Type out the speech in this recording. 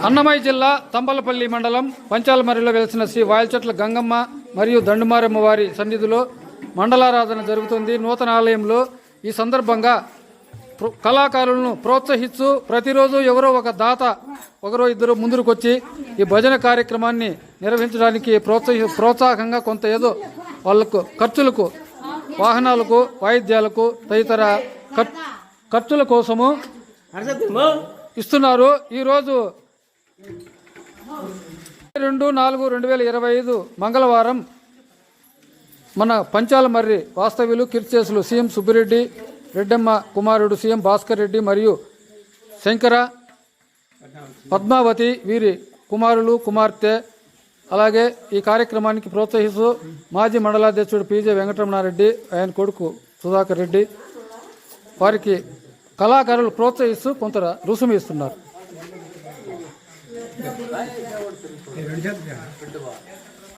అన్నమయ్య జిల్లా తంబలపల్లి మండలం పంచాలమర్రిలో వెలిసిన శ్రీ వాయల్చెట్ల గంగమ్మ మరియు దండుమారమ్మ వారి సన్నిధిలో మండలారాధన జరుగుతుంది. నూతన ఆలయంలో ఈ సందర్భంగా కళాకారులను ప్రోత్సహిస్తూ ప్రతిరోజు ఎవరో ఒక దాత ఒకరో ఇద్దరు ముందుకొచ్చి ఈ భజన కార్యక్రమాన్ని నిర్వహించడానికి ప్రోత్సాహంగా కొంత ఏదో వాళ్ళకు ఖర్చులకు, వాహనాలకు, వాయిద్యాలకు తదితర ఖర్చుల కోసము ఇస్తున్నారు. ఈరోజు 2/4/2025 మంగళవారం మన పంచాలమర్రి వాస్తవ్యులు కీర్తిశేషులు సీఎం సుబ్బిరెడ్డి, రెడ్డమ్మ కుమారుడు సీఎం భాస్కర్ రెడ్డి మరియు శంకర, పద్మావతి వీరి కుమారులు, కుమార్తె, అలాగే ఈ కార్యక్రమానికి ప్రోత్సహిస్తూ మాజీ మండలాధ్యక్షుడు పీజే వెంకటరమణారెడ్డి, ఆయన కొడుకు సుధాకర్ రెడ్డి వారికి కళాకారులు ప్రోత్సహిస్తూ కొంత రుసుము ఇస్తున్నారు.